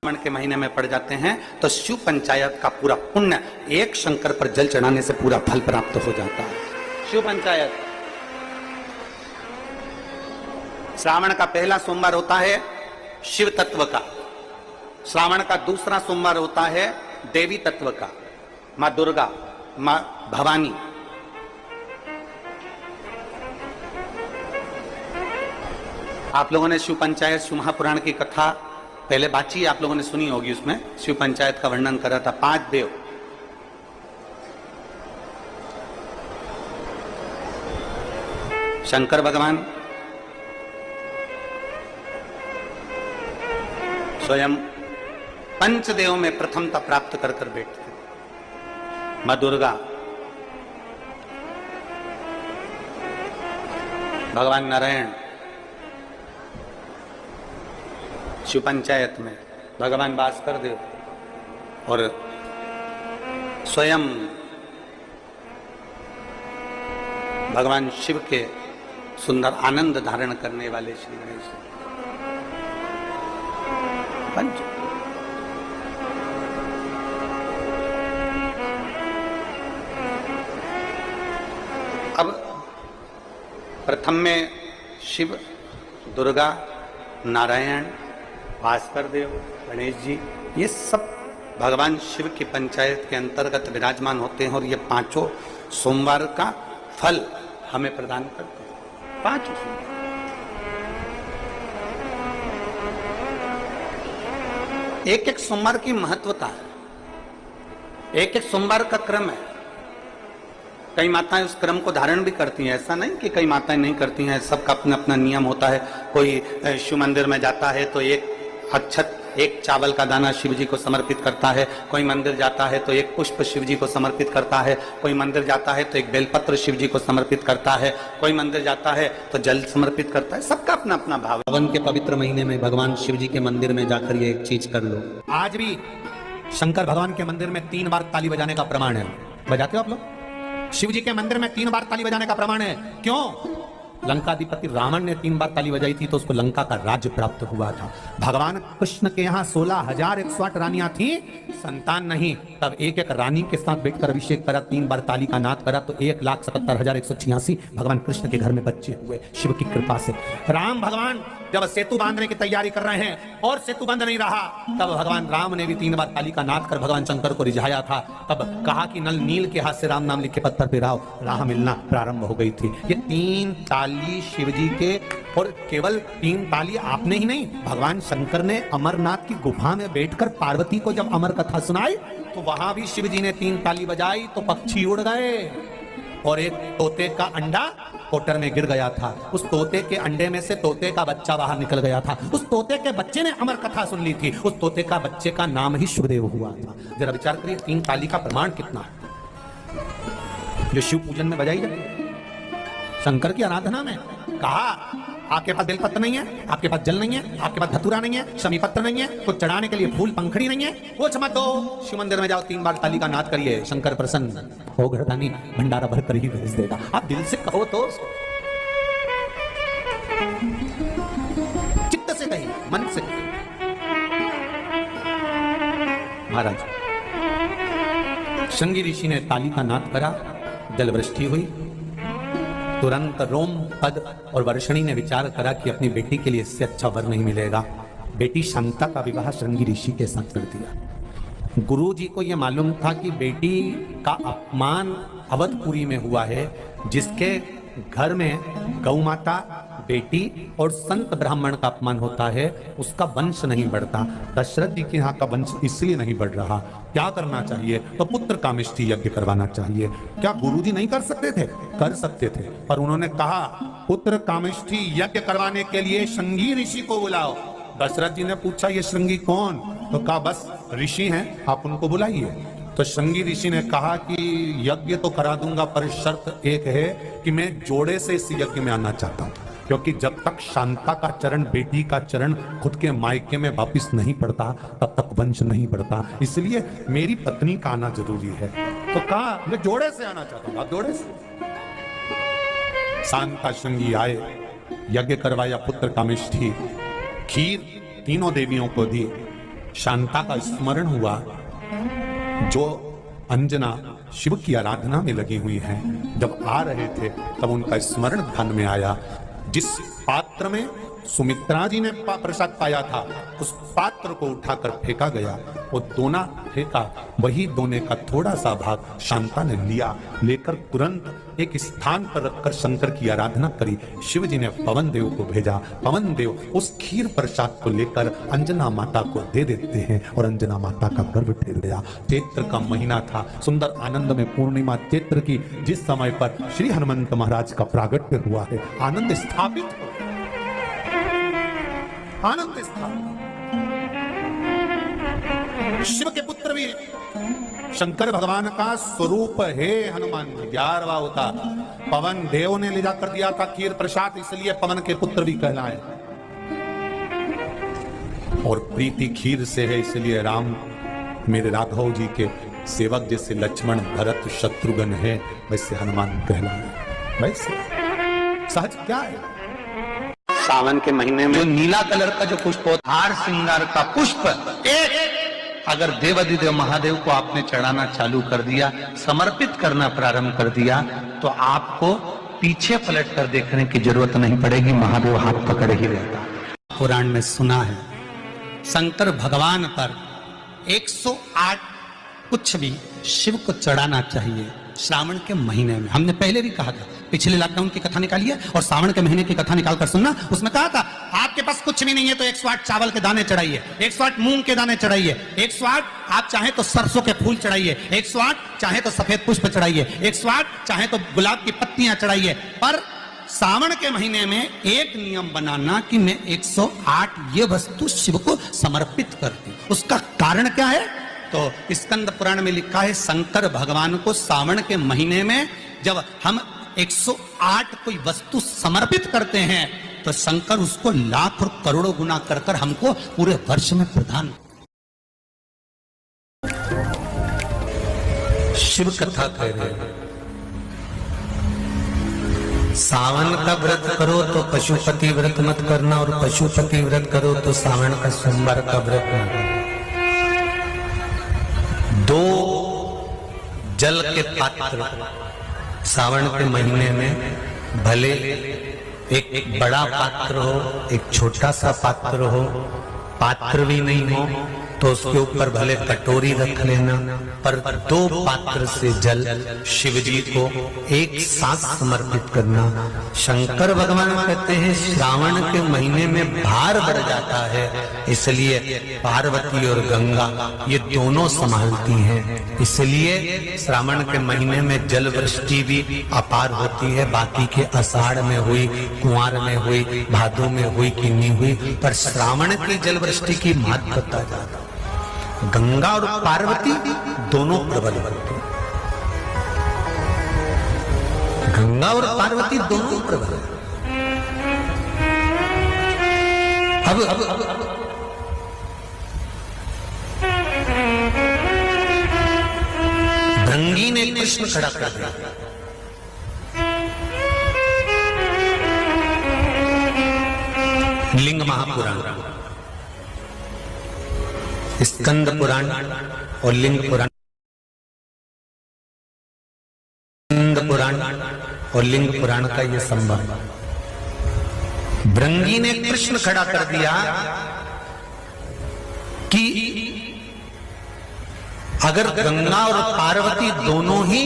श्रावण के महीने में पड़ जाते हैं तो शिव पंचायत का पूरा पुण्य एक शंकर पर जल चढ़ाने से पूरा फल प्राप्त हो जाता है। शिव पंचायत श्रावण का पहला सोमवार होता है शिव तत्व का, श्रावण का दूसरा सोमवार होता है देवी तत्व का, मां दुर्गा, मां भवानी। आप लोगों ने शिव पंचायत शिव महापुराण की कथा पहले बातची आप लोगों ने सुनी होगी, उसमें शिव पंचायत का वर्णन करा था। 5 देव, शंकर भगवान स्वयं पंचदेव में प्रथमता प्राप्त कर कर बैठते। मां दुर्गा, भगवान नारायण शिव पंचायत में, भगवान भास्कर देव और स्वयं भगवान शिव के सुंदर आनंद धारण करने वाले श्री गणेश पंच। अब प्रथम में शिव, दुर्गा, नारायण, भास्कर देव, गणेश जी, ये सब भगवान शिव की पंचायत के अंतर्गत विराजमान होते हैं और ये 5 सोमवार का फल हमें प्रदान करते हैं। 5 सोमवार एक एक सोमवार की महत्वता है, एक एक सोमवार का क्रम है। कई माताएं उस क्रम को धारण भी करती हैं, ऐसा नहीं कि कई माताएं नहीं करती हैं, सबका अपना अपना नियम होता है। कोई शिव मंदिर में जाता है तो एक अक्षत, एक चावल का दाना शिव जी को समर्पित करता है, कोई मंदिर जाता है तो एक पुष्प शिव जी को समर्पित करता है, कोई मंदिर जाता है तो एक बेलपत्र शिव जी को समर्पित करता है, कोई मंदिर जाता है तो जल समर्पित करता है। सबका अपना अपना भाव। सावन के पवित्र महीने में भगवान शिव जी के मंदिर में जाकर ये एक चीज कर लो। आज भी शंकर भगवान के मंदिर में 3 बार ताली बजाने का प्रमाण है। बजाते हो आप लोग? शिव जी के मंदिर में 3 बार ताली बजाने का प्रमाण है। क्यों? लंकाधिपति रावण ने 3 बार ताली बजाई थी तो उसको लंका का राज्य प्राप्त हुआ था। भगवान कृष्ण के यहाँ 16,108 रानियां थी, संतान नहीं। तब एक एक रानी के साथ बैठकर अभिषेक करा, 3 बार ताली का नाद करा तो 1,77,186 भगवान कृष्ण के घर में बच्चे हुए शिव की कृपा से। राम भगवान जब सेतु बांधने की तैयारी कर रहे हैं और सेतु बंध नहीं रहा, तब भगवान राम ने भी 3 बार ताली का नाद कर भगवान शंकर को रिझाया था। तब कहा कि नल नील के हाथ से राम नाम लिखे पत्थर पे राह मिलना प्रारंभ हो गई थी। ये 3 ताली शिव जी के, और केवल 3 ताली आपने ही नहीं, भगवान शंकर ने अमरनाथ की गुफा में बैठकर पार्वती को जब अमर कथा सुनाई तो वहां भी शिव जी ने 3 ताली बजाई तो पक्षी उड़ गए और एक तोते का अंडा कोटर में गिर गया था। उस तोते के अंडे में से तोते का बच्चा बाहर निकल गया था। उस तोते के बच्चे ने अमर कथा सुन ली थी। उस तोते का बच्चे का नाम ही शिवदेव हुआ था। जरा विचार करिए 3 ताली का प्रमाण कितना है जो शिव पूजन में बजाई जाती है, शंकर की आराधना में। कहा आपके पास बेलपत्र नहीं है, आपके पास जल नहीं है, आपके पास धतूरा नहीं है, शमी पत्र नहीं है, कुछ चढ़ाने के लिए फूल पंखड़ी नहीं है, वो मत दो, शिव मंदिर में जाओ 3 बार ताली का नाद करिए, शंकर प्रसन्न हो घरदानी भंडारा भर कर ही भेज देगा। आप दिल से कहो तो, चित्त से कहिए, मन से। महाराज शृंगी ऋषि ने ताली का नाद करा, जल वृष्टि हुई। तुरंत रोम पद और वर्षणी ने विचार करा कि अपनी बेटी के लिए इससे अच्छा वर नहीं मिलेगा। बेटी शांता का विवाह शृंगी ऋषि के साथ कर दिया। गुरु जी को यह मालूम था कि बेटी का अपमान अवधपुरी में हुआ है, जिसके घर में गौ माता, बेटी और संत ब्राह्मण का अपमान होता है, उसका वंश नहीं बढ़ता। दशरथ जी के यहाँ का वंश इसलिए नहीं बढ़ रहा। क्या करना चाहिए? तो पुत्र कामेष्ठी यज्ञ करवाना चाहिए। क्या गुरुजी नहीं कर सकते थे? कर सकते थे, पर उन्होंने कहा पुत्र कामेष्ठी यज्ञ करवाने के लिए शृंगी ऋषि को बुलाओ। दशरथ जी ने पूछा ये शृंगी कौन? तो कहा बस ऋषि हैं, आप उनको बुलाइए। तो शृंगी ऋषि ने कहा कि यज्ञ तो करा दूंगा, पर शर्त एक है कि मैं जोड़े से इस यज्ञ में आना चाहता हूँ, क्योंकि जब तक शांता का चरण, बेटी का चरण खुद के मायके में वापिस नहीं पड़ता तब तक वंश नहीं बढ़ता, इसलिए मेरी पत्नी का आना जरूरी है। तो कहा मैं जोड़े से आना चाहता हूँ। आप जोड़े से? शांता शृंगी आए, यज्ञ करवाया, पुत्र कामेष्ठी, खीर 3 देवियों को दी। शांता का स्मरण हुआ, जो अंजना शिव की आराधना में लगी हुई हैं। जब आ रहे थे तब उनका स्मरण ध्यान में आया। जिस पात्र में सुमित्रा जी ने प्रसाद पाया था, उस पात्र को उठाकर फेंका गया। वो दोना फेंका, वही दोने का थोड़ा सा भाग शांता ने लिया, लेकर तुरंत एक स्थान पर रखकर शंकर की आराधना करी। शिव जी ने पवन देव को भेजा। पवन देव उस खीर प्रसाद को लेकर अंजना माता को दे देते हैं और अंजना माता का गर्भ ढेर गया। चैत्र का महीना था, सुंदर आनंद में पूर्णिमा चैत्र की, जिस समय पर श्री हनुमंत महाराज का प्रागट्य हुआ है, आनंद स्थापित हो, आनंद स्थापित। शिव के पुत्र भी शंकर भगवान का स्वरूप है हनुमान जी। 11वां अवतार पवन देव ने ले जाकर दिया था खीर प्रसाद, इसलिए पवन के पुत्र भी कहलाए। और प्रीति खीर से है, इसलिए राम मेरे राघव जी के सेवक जैसे लक्ष्मण भरत शत्रुघ्न है, वैसे हनुमान कहलाए। वैसे सहज क्या है, सावन के महीने में जो नीला कलर का जो पुष्प होता, हार श्रृंगार का पुष्प, एक अगर देवाधिदेव महादेव को आपने चढ़ाना चालू कर दिया, समर्पित करना प्रारंभ कर दिया, तो आपको पीछे पलट कर देखने की जरूरत नहीं पड़ेगी, महादेव हाथ पकड़ ही रहता। पुराण में सुना है शंकर भगवान पर 108 कुछ भी शिव को चढ़ाना चाहिए श्रावण के महीने में। हमने पहले भी कहा था, पिछले लॉकडाउन की कथा निकालिए और श्रावण के महीने की कथा निकालकर सुनना। उसमें कहा था आपके पास कुछ भी नहीं है तो 108 चावल के दाने चढ़ाइए, 108 मूंग के दाने चढ़ाइए, 108 आप चाहे तो सरसों के फूल चढ़ाइए, 108 चाहे तो सफेद पुष्प चढ़ाइए, 108 चाहे तो गुलाब की पत्तियां चढ़ाइए। पर सावन के महीने में एक नियम बनाना कि मैं 108 ये वस्तु शिव को समर्पित करती हूं। उसका कारण क्या है? तो स्कंद पुराण में लिखा है शंकर भगवान को सावन के महीने में जब हम 108 कोई वस्तु समर्पित करते हैं तो शंकर उसको लाख और करोड़ों गुना कर कर हमको पूरे वर्ष में प्रदान। शिव कथा कह रहे हैं, सावन का व्रत करो तो पशुपति व्रत मत करना, और पशुपति व्रत करो तो सावन का सोमवार का व्रत मत करना। 2 जल के पात्र सावन के महीने में, भले एक बड़ा पात्र हो एक छोटा सा पात्र हो, पात्र भी नहीं हो तो उसके ऊपर भले कटोरी रख लेना, पर 2 पात्र से जल शिव जी को एक साथ समर्पित करना। शंकर भगवान कहते हैं श्रावण के महीने में भार बढ़ जाता है, इसलिए पार्वती और गंगा ये दोनों संभालती हैं, इसलिए श्रावण के महीने में जल वृष्टि भी अपार होती है। बाकी के आषाढ़ में हुई, कुंवार में हुई, भादो में हुई कि नहीं हुई, पर श्रावण की जल वृष्टि की महत्वता ज्यादा। गंगा और पार्वती दोनों प्रबल होते, गंगा और पार्वती दोनों प्रबल। अब भृंगी ने कृष्ण खड़ा कर दिया, लिंग महापुराण, स्कंद पुराण और लिंग पुराण, स्कंद पुराण और लिंग पुराण का यह संबंध। भृंगी ने कृष्ण खड़ा कर दिया कि अगर गंगा और पार्वती दोनों ही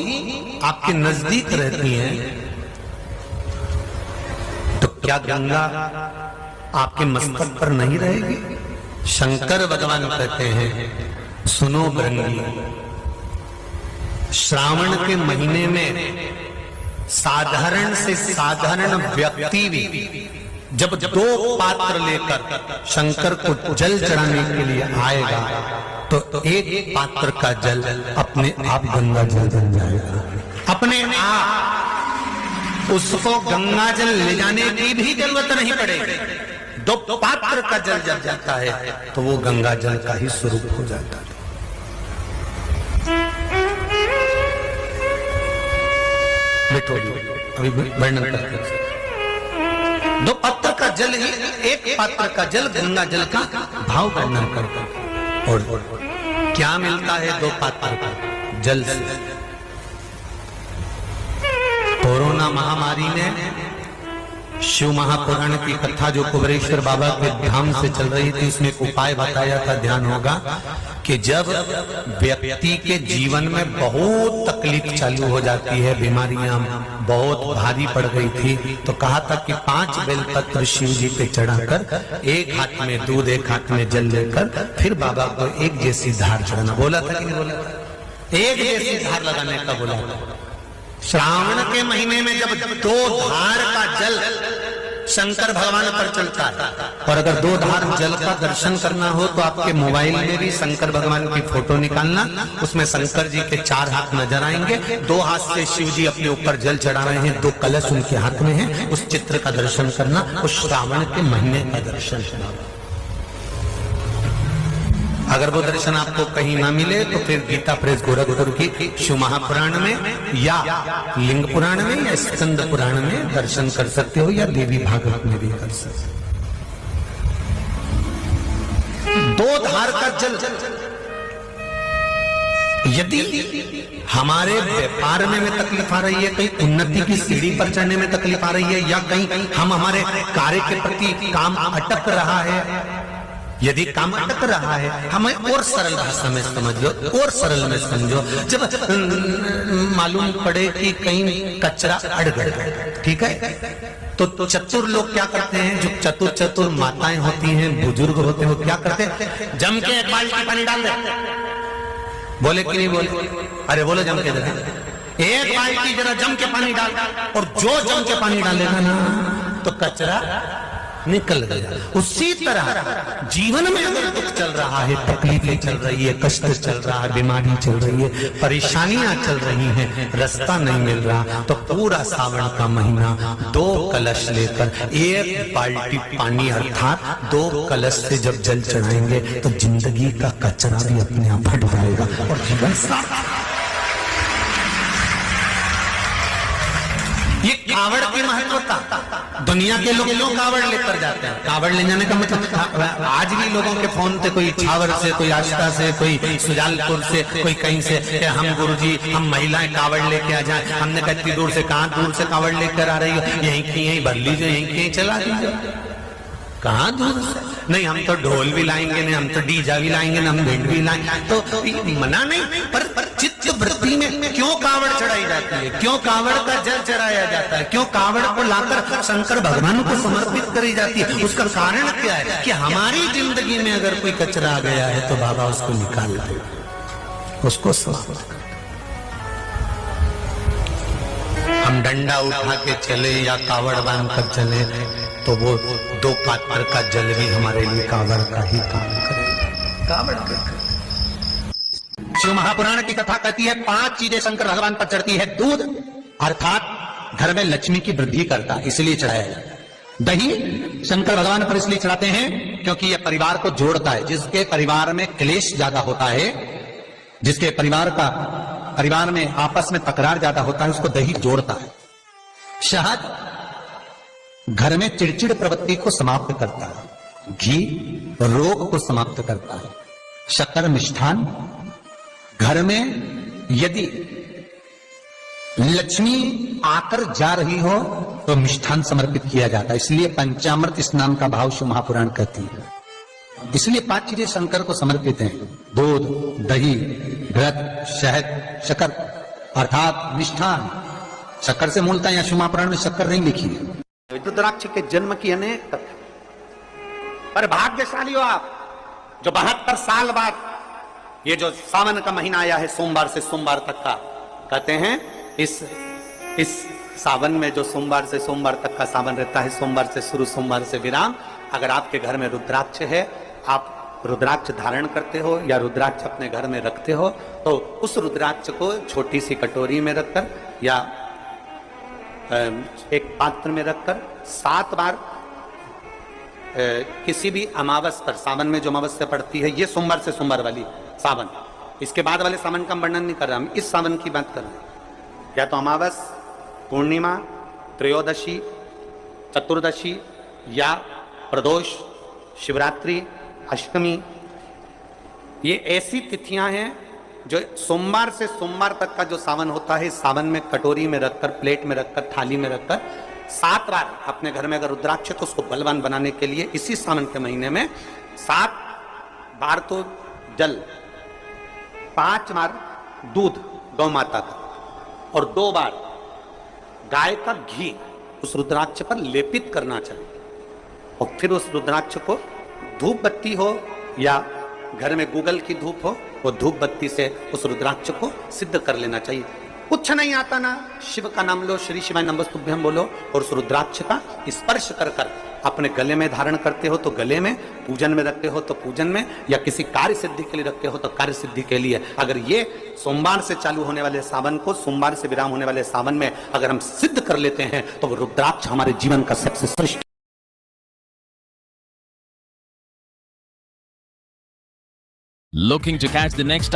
आपके नजदीक रहती हैं तो क्या गंगा आपके मस्तक पर नहीं रहेगी? शंकर भगवान कहते हैं सुनो भृंगी, श्रावण के महीने में साधारण से साधारण व्यक्ति भी जब 2 पात्र लेकर शंकर को जल चढ़ाने के लिए आएगा तो एक पात्र का जल अपने आप गंगा जल बन जाएगा, अपने आप उसको गंगा जल ले जाने की भी जरूरत नहीं पड़ेगी। 2 पात्र का जल जब जाता है तो वो गंगा जल का ही स्वरूप हो जाता है। अभी वर्णन करते हैं। 2 पात्र का जल ही, एक पात्र का जल गंगा जल का भाव वर्णन करता है। और क्या मिलता है दो पात्र को? जल से। कोरोना महामारी में शिव महापुराण की कथा जो कुबेरेश्वर बाबा के धाम से चल रही थी, उसमें एक उपाय बताया था, ध्यान होगा कि जब व्यक्ति के जीवन में बहुत तकलीफ चालू हो जाती है, बीमारियां बहुत भारी पड़ गई थी, तो कहा था कि 5 बेलपत्र शिव जी पे चढ़ाकर एक हाथ में दूध एक हाथ में जल लेकर फिर बाबा को एक जैसी धार चढ़ाना। बोला था कि नहीं बोला? एक जैसी धार लगाने का बोला था। श्रावण के महीने में जब 2 धार का जल शंकर भगवान पर चलता है, और अगर 2 धार जल का दर्शन करना हो तो आपके मोबाइल में भी शंकर भगवान की फोटो निकालना, उसमें शंकर जी के 4 हाथ नजर आएंगे, 2 हाथ से शिव जी अपने ऊपर जल चढ़ा रहे हैं, 2 कलश उनके हाथ में है, उस चित्र का दर्शन करना, उस श्रावण के महीने का दर्शन करना। अगर वो दर्शन आपको कहीं ना मिले तो फिर गीता प्रेस गोरखपुर की शिव महापुराण में या लिंग पुराण में या स्कंद पुराण में दर्शन कर सकते हो, या देवी भागवत में भी कर सकते हो। 2 धार का जल, यदि हमारे व्यापार में तकलीफ आ रही है, कहीं उन्नति की सीढ़ी पर चढ़ने में तकलीफ आ रही है, या कहीं हम हमारे कार्य के प्रति काम अटक रहा है, यदि काम अटक रहा है, हमें और सरल भाषा में समझ लो, और सरल में समझो। जब मालूम पड़े कि कहीं कचरा अड़ गया, ठीक है, तो चतुर लोग क्या करते हैं, जो चतुर माताएं होती हैं, बुजुर्ग होते हैं, वो क्या करते हैं, जम के एक बाल्टी पानी डाल दे। बोले कि नहीं बोले? अरे बोले जम के दे, एक बाल्टी जरा जम के पानी डाल, और जो जम के पानी डालेगा ना तो कचरा निकल गया। उसी तरह जीवन में अगर दुख चल रहा है, तकलीफें चल रही है, कष्ट चल रहा है, बीमारी चल रही है, परेशानियां चल रही हैं, रास्ता नहीं मिल रहा, तो पूरा सावन का महीना 2 कलश लेकर 1 बाल्टी पानी अर्थात 2 कलश से जब जल चढ़ाएंगे तो जिंदगी का कचरा भी अपने आप हट जाएगा और जीवन साफ। ये कावड़ की महत्वता, दुनिया के लोग क्यों कावड़ लेकर जाते हैं? कावड़ ले जाने का मतलब, आज भी लोगों के फोन से, कोई छावर से, कोई आष्टा से, कोई सुजालपुर से, कोई कहीं से, हम गुरुजी हम महिलाएं कावड़ लेके आ जाए। हमने कहा इतनी दूर से, कहाँ दूर से कावड़ लेकर आ रही हो? यहीं की यहीं भर लीजिए, यहीं की चला दीजिए। कहाँ दूर से? नहीं, हम तो ढोल भी लाएंगे, नहीं हम तो डीजा भी लाएंगे, ना हम भेंट भी लाएंगे, तो मना नहीं, पर चित्त वृत्ति में क्यों कावड़ चढ़ाई जाती है, क्यों कावड़ का जल चढ़ाया जाता है, क्यों कावड़ को लाकर शंकर भगवान को समर्पित करी जाती है? उसका कारण क्या है कि हमारी जिंदगी में अगर कोई कचरा आ गया है तो बाबा उसको निकाल दे, उसको समाप्त कर। हम डंडा उठा के चले या कावड़ बांध कर चले तो वो 2 पात्र का जल भी हमारे लिए कावड़ का ही काम करेगा। कावड़ का शिव महापुराण की कथा कहती है 5 चीजें शंकर भगवान पर चढ़ती है। दूध अर्थात घर में लक्ष्मी की वृद्धि करता है, इसलिए चढ़ाया जाता है। दही शंकर भगवान पर इसलिए चढ़ाते हैं क्योंकि यह परिवार को जोड़ता है। जिसके परिवार में क्लेश ज्यादा होता है, जिसके परिवार में आपस में तकरार ज्यादा होता है, उसको दही जोड़ता है। शहद घर में चिड़चिड़ प्रवृत्ति को समाप्त करता है। घी रोग को समाप्त करता है। शक्कर मिष्ठान घर में यदि लक्ष्मी आकर जा रही हो तो मिष्ठान समर्पित किया जाता है, इसलिए पंचामृत स्नान का भाव शिव महापुराण कहती है। इसलिए 5 चीजें शंकर को समर्पित हैं। दूध, दही, घृत, शहद, शक्कर अर्थात मिष्ठान। शक्कर से मूलता या शिव महापुराण में शक्कर नहीं लिखी है। रुद्राक्ष के जन्म की अनेक कथा, पर भाग्यशाली हो आप जो 72 साल बाद ये जो सावन का महीना आया है, सोमवार से सोमवार तक का, कहते हैं इस सावन में जो सोमवार से सोमवार तक का सावन रहता है, सोमवार से शुरू सोमवार से विराम, अगर आपके घर में रुद्राक्ष है, आप रुद्राक्ष धारण करते हो या रुद्राक्ष अपने घर में रखते हो, तो उस रुद्राक्ष को छोटी सी कटोरी में रखकर या एक पात्र में रखकर 7 बार किसी भी अमावस पर, सावन में जो अमावस्या पड़ती है, ये सोमवार से सोमवार वाली सावन, इसके बाद वाले सावन का वर्णन नहीं कर रहा, हम इस सावन की बात कर रहे हैं। या तो अमावस, पूर्णिमा, त्रयोदशी, चतुर्दशी या प्रदोष, शिवरात्रि, अष्टमी, ये ऐसी तिथियां हैं जो सोमवार से सोमवार तक का जो सावन होता है, इस सावन में कटोरी में रखकर, प्लेट में रखकर, थाली में रखकर 7 बार अपने घर में अगर रुद्राक्ष तो उसको बलवान बनाने के लिए इसी सावन के महीने में 7 बार तो जल, 5 बार दूध गौ माता का और 2 बार गाय का घी उस रुद्राक्ष पर लेपित करना चाहिए। और फिर उस रुद्राक्ष को धूप बत्ती हो या घर में गूगल की धूप हो, वो धूप बत्ती से उस रुद्राक्ष को सिद्ध कर लेना चाहिए। कुछ नहीं आता ना, शिव का नाम लो, श्री शिवाय नमस्तुभ्यं बोलो और उस रुद्राक्ष का स्पर्श कर कर अपने गले में धारण करते हो तो गले में, पूजन में रखते हो तो पूजन में, या किसी कार्य सिद्धि के लिए रखते हो तो कार्य सिद्धि के लिए। अगर ये सोमवार से चालू होने वाले सावन को, सोमवार से विराम होने वाले सावन में अगर हम सिद्ध कर लेते हैं तो वो रुद्राक्ष हमारे जीवन का सबसे श्रेष्ठ। Looking to catch the next